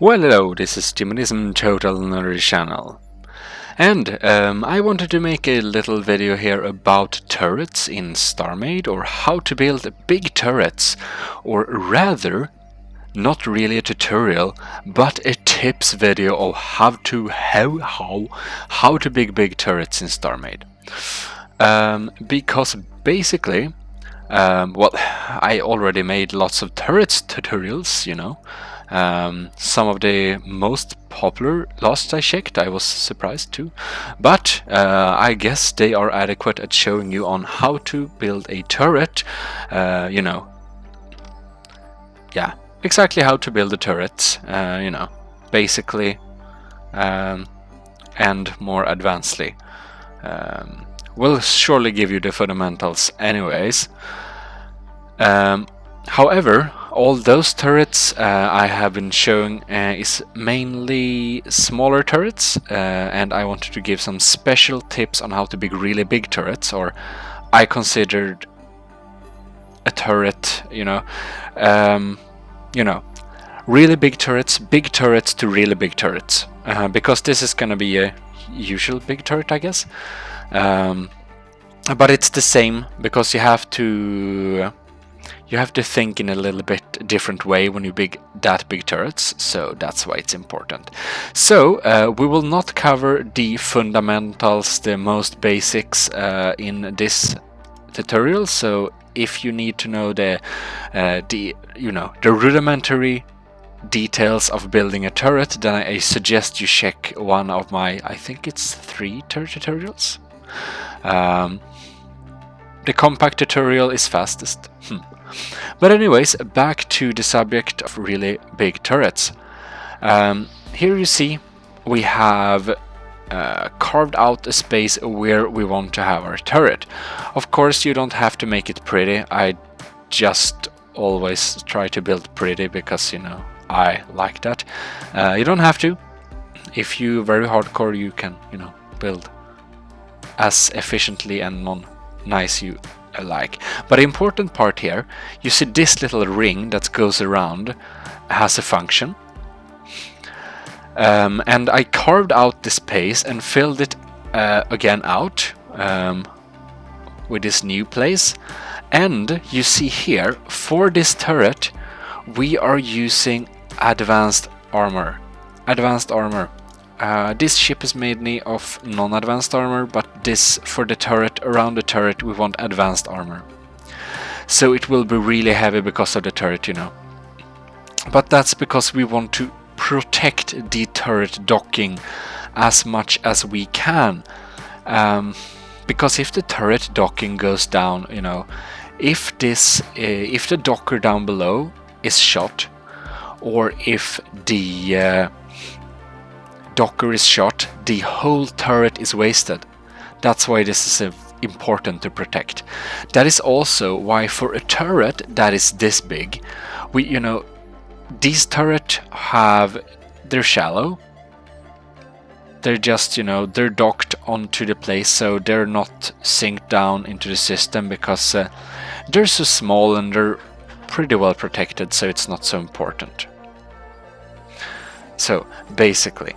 Well, hello, this is Timonism Total Nerdy Channel. And I wanted to make a little video here about turrets in StarMade, or how to build big turrets, or rather, not really a tutorial, but a tips video of how to build big turrets in StarMade. Because basically, well, I already made lots of turrets tutorials, you know. Some of the most popular, last I checked, I was surprised too. But I guess they are adequate at showing you on how to build a turret, you know. Yeah, exactly how to build a turret, you know, basically, and more advancedly. Will surely give you the fundamentals anyways. However, all those turrets I have been showing is mainly smaller turrets, and I wanted to give some special tips on how to build really big turrets, or I considered a turret, you know, really big turrets to really big turrets, because this is gonna be a usual big turret, I guess. But it's the same because you have to think in a little bit different way when you build that big turrets, so that's why it's important. So we will not cover the fundamentals, the most basics in this tutorial. So if you need to know the rudimentary details of building a turret, then I suggest you check one of my, I think it's 3 turret tutorials. The compact tutorial is fastest. But anyways, back to the subject of really big turrets. Here you see we have carved out a space where we want to have our turret. Of course, you don't have to make it pretty. I just always try to build pretty because, you know, I like that. You don't have to. If you're very hardcore, you can, you know, build as efficiently and nice you like. But the important part here, you see this little ring that goes around has a function, and I carved out this space and filled it again out with this new place. And you see here, for this turret we are using advanced armor. This ship is made of non-advanced armor, but this, for the turret, around the turret, we want advanced armor. So it will be really heavy because of the turret, you know. But that's because we want to protect the turret docking as much as we can. Because if the turret docking goes down, you know, if the docker down below is shot, or if the docker is shot, the whole turret is wasted. That's why this is important to protect. That is also why for a turret that is this big, these turrets they're shallow. They're just, they're docked onto the place, so they're not synced down into the system because they're so small and they're pretty well protected, so it's not so important. So basically,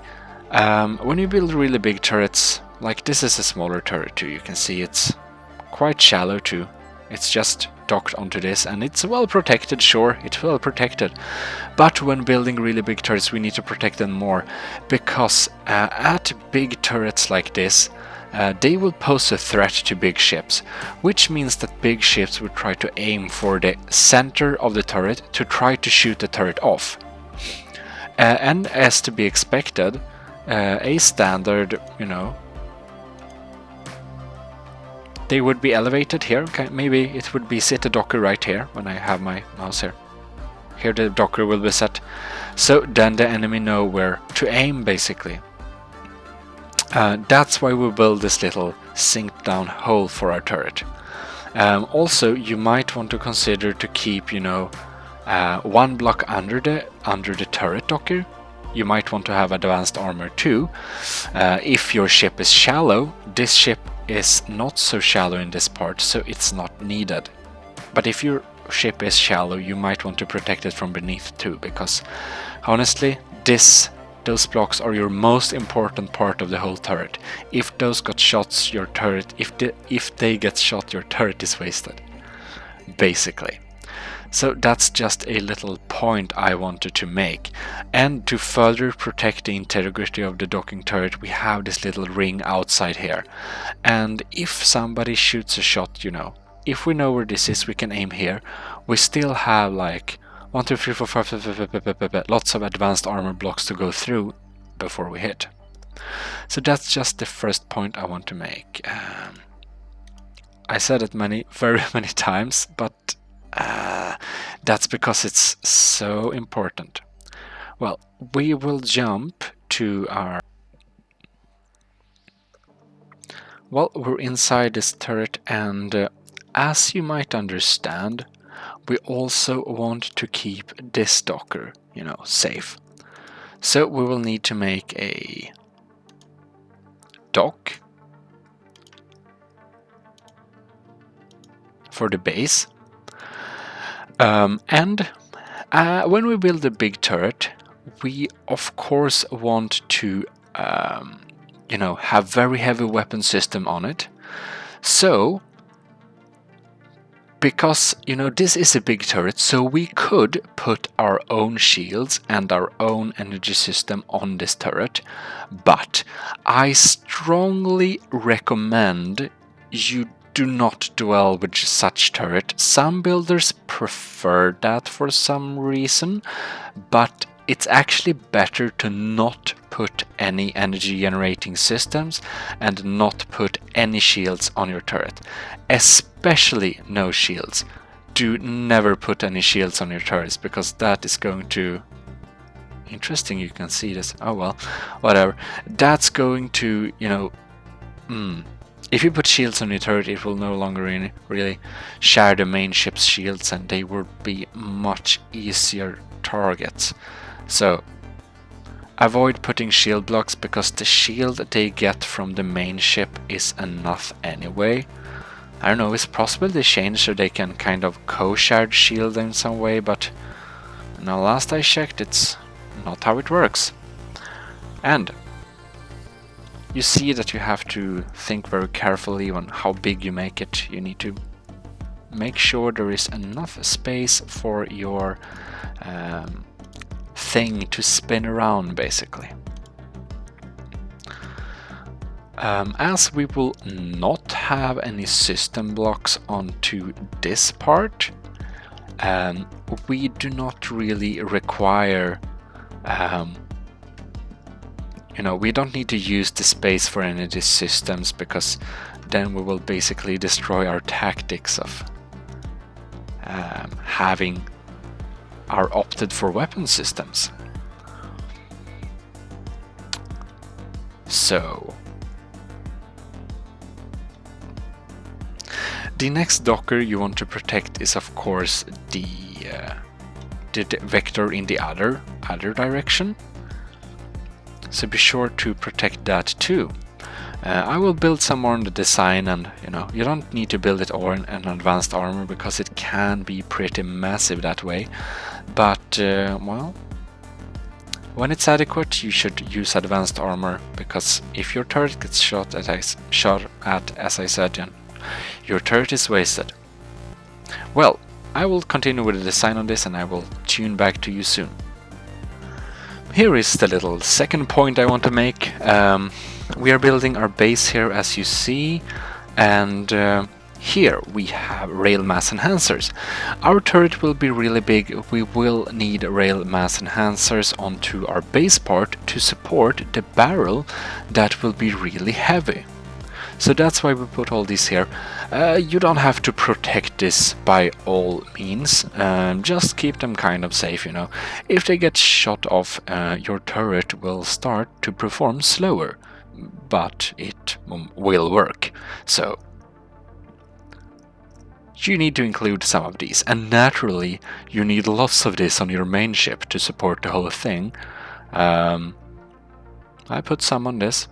when you build really big turrets, like this is a smaller turret too, you can see it's quite shallow too. It's just docked onto this and it's well protected, sure, it's well protected. But when building really big turrets, we need to protect them more, because at big turrets like this, they will pose a threat to big ships, which means that big ships will try to aim for the center of the turret to try to shoot the turret off. And as to be expected, a standard, they would be elevated here. Okay, maybe it would be set a docker right here when I have my mouse here. Here the docker will be set, so then the enemy know where to aim, basically. That's why we build this little sink down hole for our turret. Also, you might want to consider to keep, one block under the turret docker. You might want to have advanced armor too. If your ship is shallow, this ship is not so shallow in this part, so it's not needed. But if your ship is shallow, you might want to protect it from beneath too, because honestly, those blocks are your most important part of the whole turret. If those got shots, your turret, if they get shot, your turret is wasted, basically. So that's just a little point I wanted to make. And to further protect the integrity of the docking turret, we have this little ring outside here. And if somebody shoots a shot, you know, if we know where this is, we can aim here. We still have like 1, 2, 3, 4, 5, 5, lots of advanced armor blocks to go through before we hit. So that's just the first point I want to make. I said it very many times, but that's because it's so important. Well, we will jump to our... Well, we're inside this turret, and as you might understand, we also want to keep this docker, you know, safe. So we will need to make a dock for the base. And when we build a big turret, we of course want to, you know, have very heavy weapon system on it. So, because, you know, this is a big turret, so we could put our own shields and our own energy system on this turret, but I strongly recommend you do not dwell with such turret. Some builders prefer that for some reason, but it's actually better to not put any energy generating systems and not put any shields on your turret. Especially no shields. Do never put any shields on your turrets, because that is going to... Interesting, you can see this. Oh well, whatever. That's going to, you know... If you put shields on your turret, it will no longer really share the main ship's shields, and they will be much easier targets. So avoid putting shield blocks, because the shield they get from the main ship is enough anyway. I don't know, it's possible they change so they can kind of co-share shield in some way, but now last I checked, it's not how it works. And you see that you have to think very carefully on how big you make it. You need to make sure there is enough space for your thing to spin around, basically. As we will not have any system blocks onto this part, we do not really require you know, we don't need to use the space for any of these systems, because then we will basically destroy our tactics of having our opted for weapon systems. So the next docker you want to protect is of course the vector in the other direction. So be sure to protect that too. I will build some more on the design, and you know, you don't need to build it all in an advanced armor, because it can be pretty massive that way. But well, when it's adequate, you should use advanced armor, because if your turret gets shot at, as I said, then your turret is wasted. Well, I will continue with the design on this, and I will tune back to you soon. Here is the little second point I want to make. We are building our base here, as you see, and here we have rail mass enhancers. Our turret will be really big. We will need rail mass enhancers onto our base part to support the barrel that will be really heavy. So that's why we put all these here. You don't have to protect this by all means, just keep them kind of safe, you know. If they get shot off, your turret will start to perform slower, but it will work. So you need to include some of these, and naturally you need lots of this on your main ship to support the whole thing. I put some on this.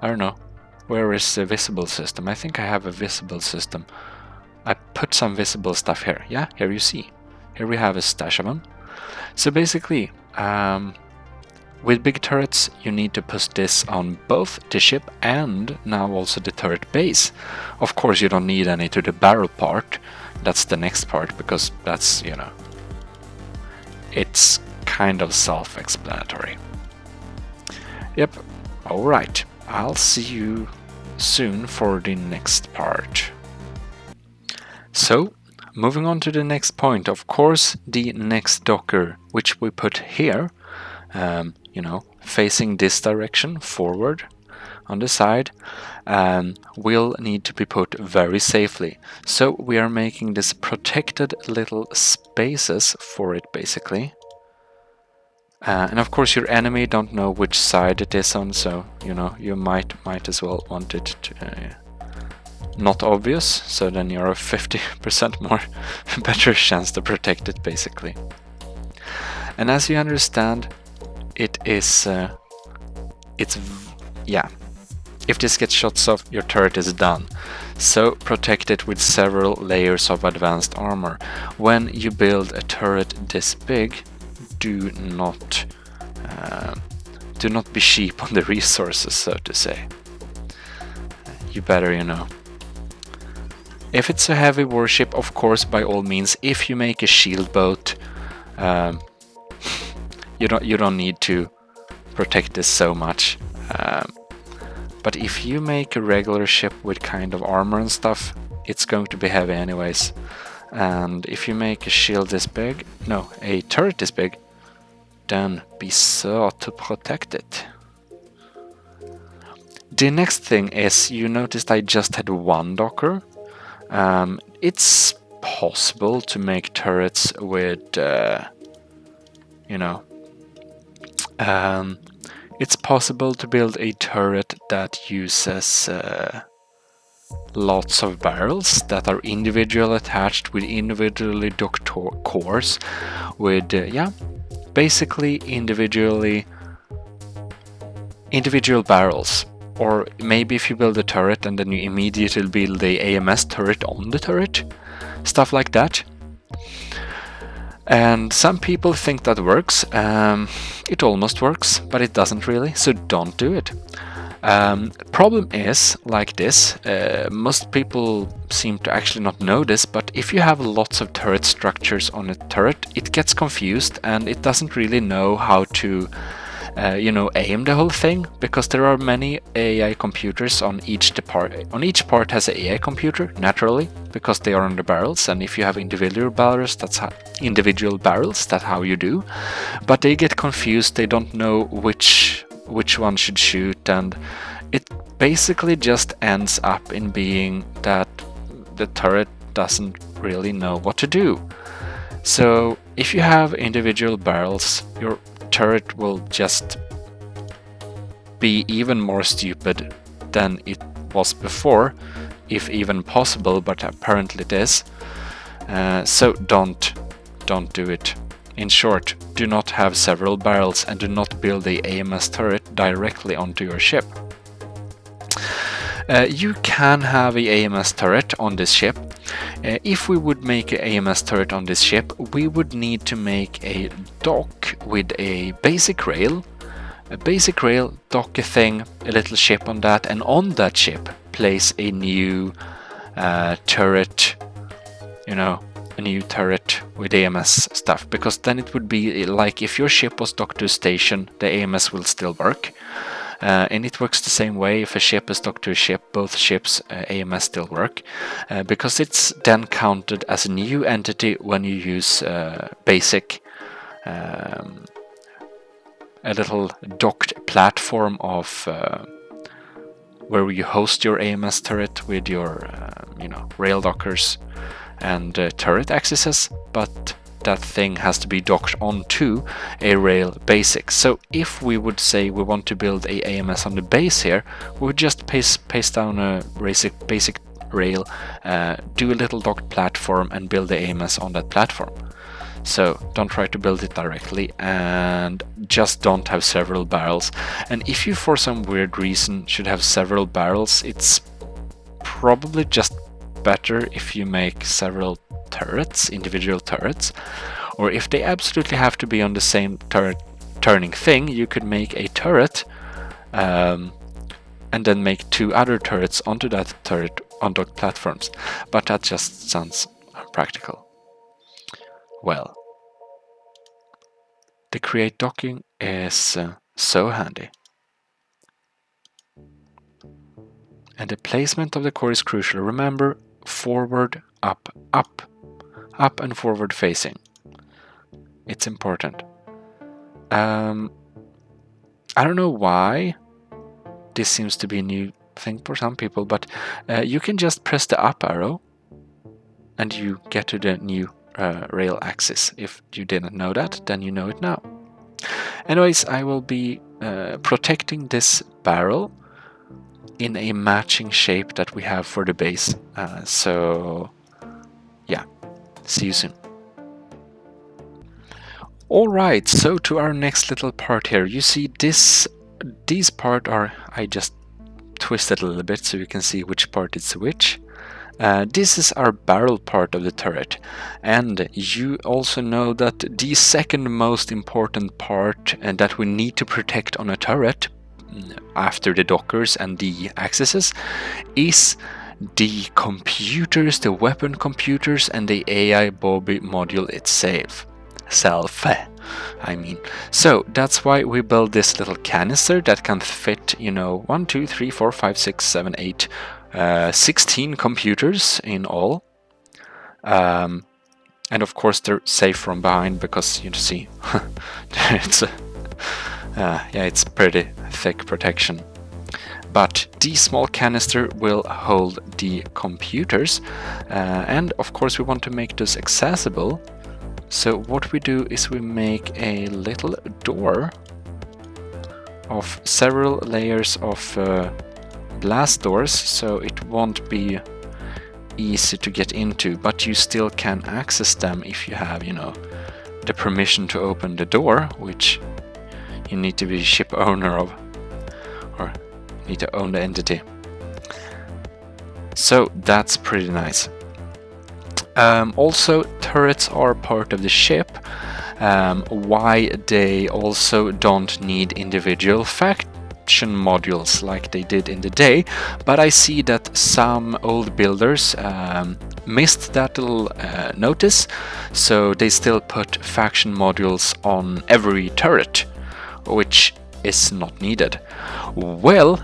I don't know. Where is the visible system? I think I have a visible system. I put some visible stuff here. Yeah, here you see. Here we have a stash of them. So basically, with big turrets, you need to put this on both the ship and now also the turret base. Of course, you don't need any to the barrel part. That's the next part, because that's, you know, it's kind of self-explanatory. Yep, alright. I'll see you soon for the next part. So, moving on to the next point, of course, the next docker, which we put here, you know, facing this direction forward on the side, will need to be put very safely. So we are making this protected little spaces for it, basically. And of course your enemy don't know which side it is on, so you know, you might as well want it to not obvious, so then you're a 50% more better chance to protect it, basically. And as you understand, it is yeah, if this gets shots off, your turret is done. So protect it with several layers of advanced armor. When you build a turret this big, do not be cheap on the resources, so to say. You better, you know. If it's a heavy warship, of course, by all means, if you make a shield boat, you don't need to protect this so much. But if you make a regular ship with kind of armor and stuff, it's going to be heavy anyways. And if you make a shield this big, no, a turret this big, then be sure to protect it. The next thing is, you noticed I just had one docker. It's possible to make turrets with, you know, it's possible to build a turret that uses lots of barrels that are individually attached with individually docked cores with, yeah, basically individual barrels. Or maybe if you build a turret and then you immediately build the AMS turret on the turret, stuff like that. And some people think that works. It almost works, but it doesn't really, so don't do it. Problem is like this, most people seem to actually not know this, but if you have lots of turret structures on a turret, it gets confused and it doesn't really know how to you know, aim the whole thing, because there are many AI computers on each part. On each part has an AI computer, naturally, because they are on the barrels, and if you have individual barrels, that's how you do. But they get confused, they don't know which one should shoot, and it basically just ends up in being that the turret doesn't really know what to do. So if you have individual barrels, your turret will just be even more stupid than it was before, if even possible, but apparently it is. So don't do it. In short, do not have several barrels and do not build the AMS turret directly onto your ship. You can have an AMS turret on this ship. If we would make an AMS turret on this ship, we would need to make a dock with a basic rail. A basic rail, dock a thing, a little ship on that, and on that ship place a new turret, you know, a new turret with AMS stuff, because then it would be like if your ship was docked to a station, the AMS will still work. And it works the same way. If a ship is docked to a ship, both ships AMS still work, because it's then counted as a new entity when you use basic, a little docked platform of where you host your AMS turret with your you know, rail dockers and turret accesses, but that thing has to be docked onto a rail basic. So if we would say we want to build a AMS on the base here, we would just paste down a basic rail, do a little docked platform and build the AMS on that platform. So don't try to build it directly, and just don't have several barrels. And if you for some weird reason should have several barrels, it's probably just better if you make several turrets, individual turrets, or if they absolutely have to be on the same turret turning thing, you could make a turret and then make 2 other turrets onto that turret on docked platforms. But that just sounds unpractical. Well, the create docking is so handy. And the placement of the core is crucial. Remember, forward, up, up, up and forward facing. It's important. I don't know why this seems to be a new thing for some people, but you can just press the up arrow and you get to the new rail axis. If you didn't know that, then you know it now. Anyways, I will be protecting this barrel in a matching shape that we have for the base. So yeah, see you soon. Alright, so to our next little part here. You see these part are, I just twisted a little bit so you can see which part is which. This is our barrel part of the turret, and you also know that the second most important part that we need to protect on a turret after the dockers and the axes is the computers, the weapon computers and the AI Bobby module itself. So that's why we built this little canister that can fit, 1, 2, 3, 4, 5, 6, 7, 8, 16 computers in all. And of course they're safe from behind because you see it's pretty thick protection. But the small canister will hold the computers, and of course we want to make those accessible. So what we do is we make a little door of several layers of blast doors, so it won't be easy to get into, but you still can access them if you have, the permission to open the door, which you need to be ship owner of, or need to own the entity. So that's pretty nice. Also, turrets are part of the ship. Why they also don't need individual faction modules like they did in the day, but I see that some old builders missed that little notice, so they still put faction modules on every turret, which is not needed. Well,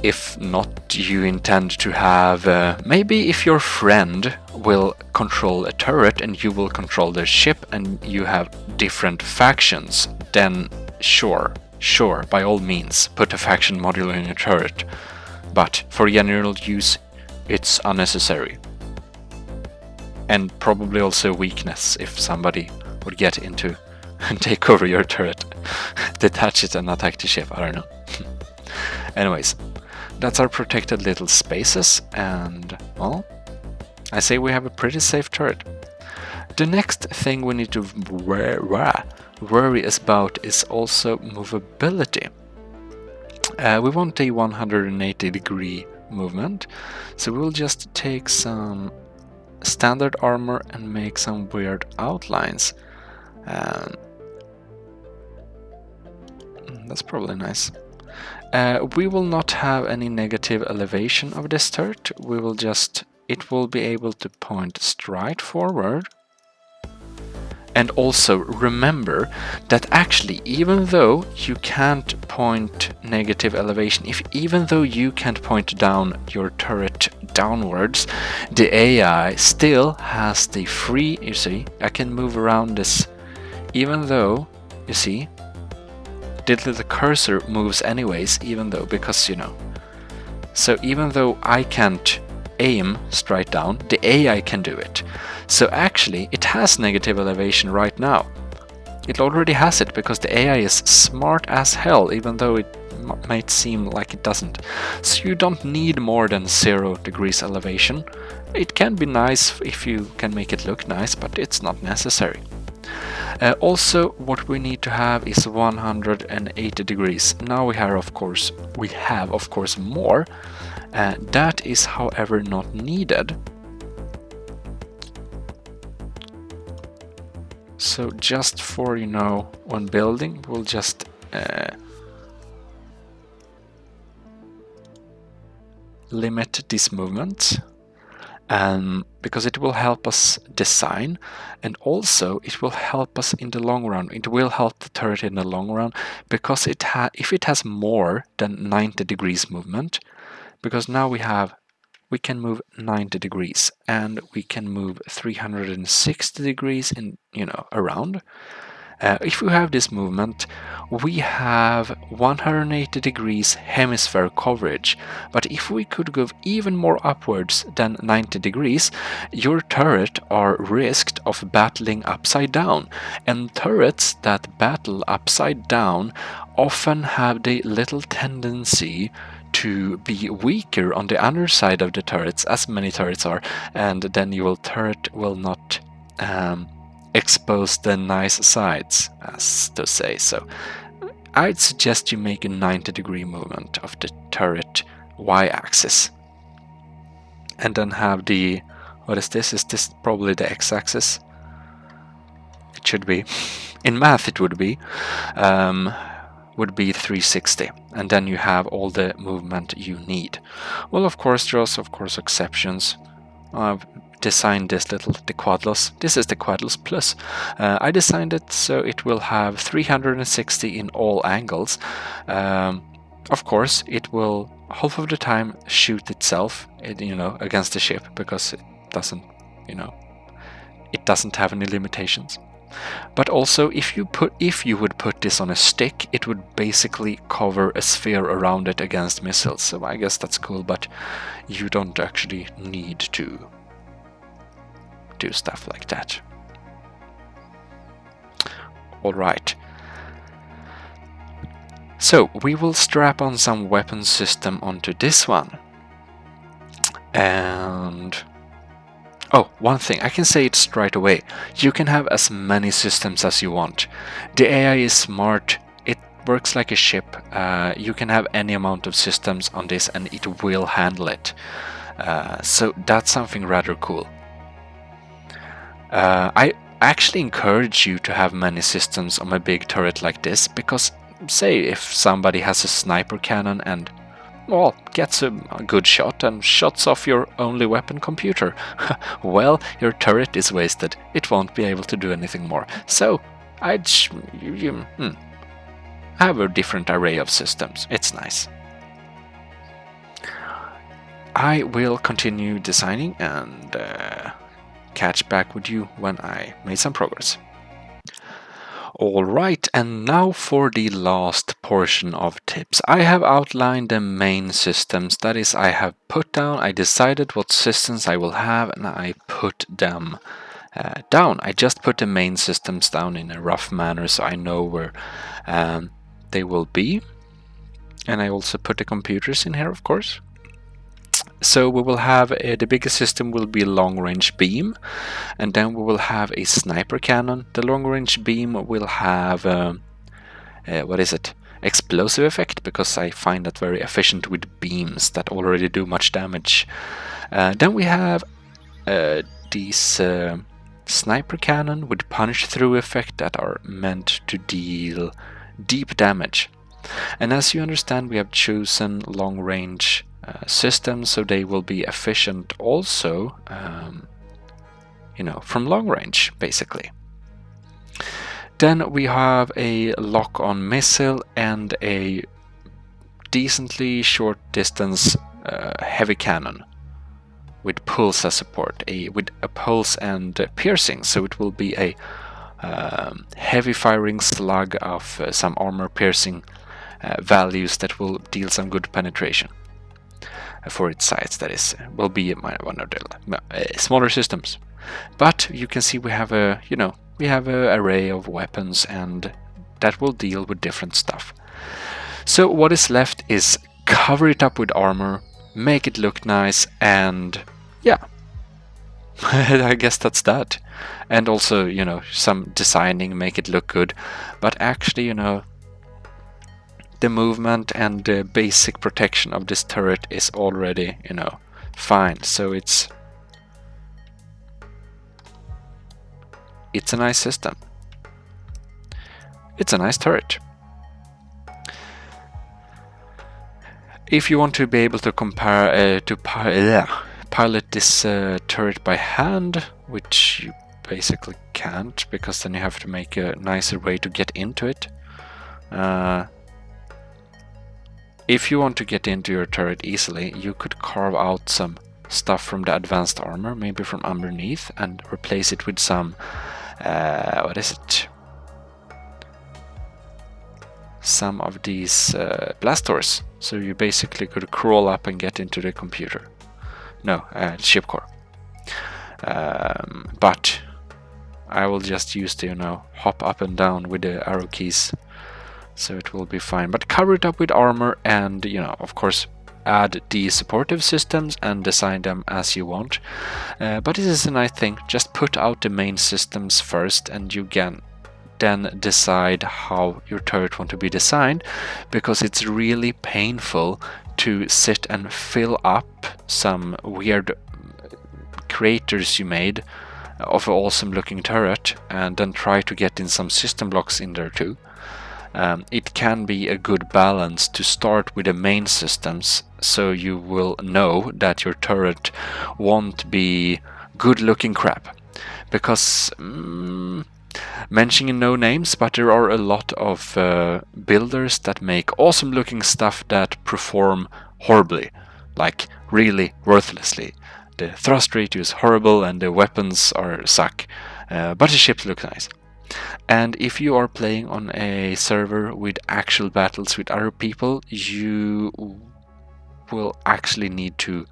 if not, you intend to have maybe if your friend will control a turret and you will control their ship and you have different factions, then sure, by all means put a faction module in your turret, but for general use it's unnecessary, and probably also a weakness if somebody would get into and take over your turret, detach it and attack the ship, I don't know. Anyways, that's our protected little spaces, and well, I say we have a pretty safe turret. The next thing we need to worry about is also movability. We want a 180-degree movement, so we'll just take some standard armor and make some weird outlines. That's probably nice. We will not have any negative elevation of this turret. It will be able to point straight forward. And also remember that actually, even though you can't point negative elevation, even though you can't point down your turret downwards, the AI still has the free, you see, I can move around this, even though, you see, the cursor moves anyways, even though, because so even though I can't aim straight down, the AI can do it. So actually it has negative elevation right now. It already has it because the AI is smart as hell, even though it might seem like it doesn't. So you don't need more than 0 degrees elevation. It can be nice if you can make it look nice, but it's not necessary. Also, what we need to have is 180 degrees. Now we have, of course, more. That is, however, not needed. So just for, you know, when building, we'll just limit this movement, because it will help us design, and also it will help us in the long run. It will help the turret in the long run, because if it has more than 90 degrees movement, because now we can move 90 degrees and we can move 360 degrees in, you know, around. If we have this movement, we have 180 degrees hemisphere coverage, but if we could go even more upwards than 90 degrees, your turret are risked of battling upside down, and turrets that battle upside down often have the little tendency to be weaker on the underside of the turrets, as many turrets are, and then your turret will not expose the nice sides, as to say. So I'd suggest you make a 90-degree movement of the turret y-axis, and then have the, what is this? Is this probably the x-axis? It should be. In math it would be 360, and then you have all the movement you need. Well, of course, there are also, of course, exceptions. I've designed this the Quadlos. This is the Quadlos Plus. I designed it so it will have 360 in all angles. Of course, it will half of the time shoot itself, you know, against the ship, because it doesn't, you know, it doesn't have any limitations. But also, if you would put this on a stick, it would basically cover a sphere around it against missiles. So I guess that's cool, but you don't actually need to do stuff like that. Alright. So we will strap on some weapon system onto this one. And oh, one thing, I can say it straight away. You can have as many systems as you want. The AI is smart, it works like a ship. You can have any amount of systems on this and it will handle it. So that's something rather cool. I actually encourage you to have many systems on a big turret like this, because say if somebody has a sniper cannon and, well, gets a good shot and shots off your only weapon computer, well, your turret is wasted. It won't be able to do anything more. So I'd have a different array of systems. It's nice. I will continue designing and catch back with you when I made some progress. Alright, and now for the last portion of tips. I have outlined the main systems, that is, I decided what systems I will have, and I put them down. I just put the main systems down in a rough manner so I know where they will be. And I also put the computers in here, of course. So we will have the biggest system will be long-range beam, and then we will have a sniper cannon. The long-range beam will have explosive effect, because I find that very efficient with beams that already do much damage. Then we have these sniper cannon with punch-through effect that are meant to deal deep damage. And as you understand, we have chosen long-range systems, so they will be efficient also, you know, from long range, basically. Then we have a lock-on missile and a decently short distance heavy cannon with pulse as support, with a pulse and piercing, so it will be a heavy firing slug of some armor piercing values that will deal some good penetration. For its size, that is, will be one of the smaller systems. But you can see we have a, you know, we have an array of weapons, and that will deal with different stuff. So what is left is cover it up with armor, make it look nice, and yeah, I guess that's that. And also, you know, some designing, make it look good, but actually, you know, the movement and the basic protection of this turret is already, you know, fine. So it's a nice system. it's a nice turret. If you want to be able to pilot this turret by hand, which you basically can't, because then you have to make a nicer way to get into it. If you want to get into your turret easily, you could carve out some stuff from the advanced armor, maybe from underneath, and replace it with some what is it? Some of these blast doors. So you basically could crawl up and get into the computer. No, ship core. But I will just use the, hop up and down with the arrow keys. So it will be fine. But cover it up with armor and, of course, add the supportive systems and design them as you want. But this is a nice thing. Just put out the main systems first, and you can then decide how your turret want to be designed, because it's really painful to sit and fill up some weird craters you made of an awesome looking turret and then try to get in some system blocks in there too. It can be a good balance to start with the main systems, so you will know that your turret won't be good looking crap. Because mentioning no names, but there are a lot of builders that make awesome looking stuff that perform horribly, like really worthlessly. The thrust ratio is horrible and the weapons suck, but the ships look nice. And if you are playing on a server with actual battles with other people, you will actually need to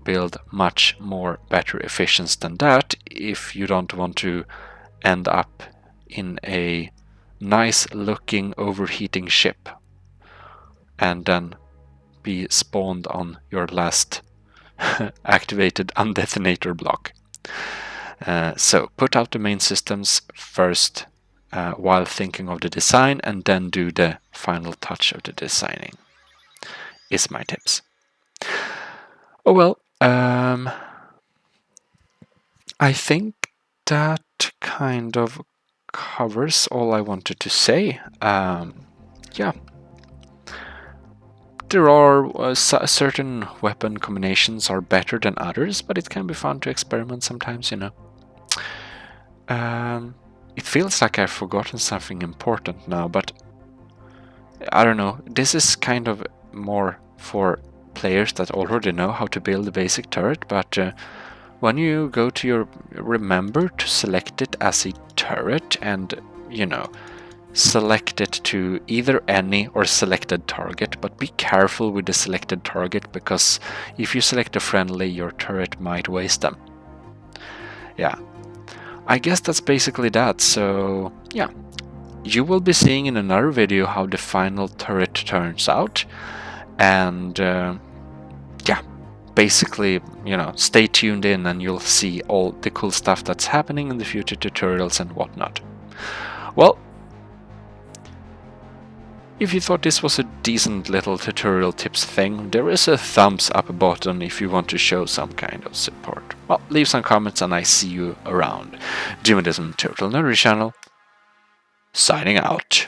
build much more better efficiency than that if you don't want to end up in a nice looking overheating ship and then be spawned on your last activated undetonator block. So put out the main systems first while thinking of the design, and then do the final touch of the designing, is my tips. Oh well, I think that kind of covers all I wanted to say. Yeah. There are certain weapon combinations are better than others, but it can be fun to experiment sometimes, It feels like I've forgotten something important now, but I don't know. This is kind of more for players that already know how to build a basic turret, but when you go to remember to select it as a turret and, select it to either any or selected target, but be careful with the selected target, because if you select a friendly, your turret might waste them. Yeah, I guess that's basically that. So yeah, you will be seeing in another video how the final turret turns out, and yeah, basically, stay tuned in and you'll see all the cool stuff that's happening in the future tutorials and whatnot. Well, if you thought this was a decent little tutorial tips thing, there is a thumbs up button if you want to show some kind of support. Well, leave some comments and I see you around. Jimmyism Total Nerdy Channel, signing out.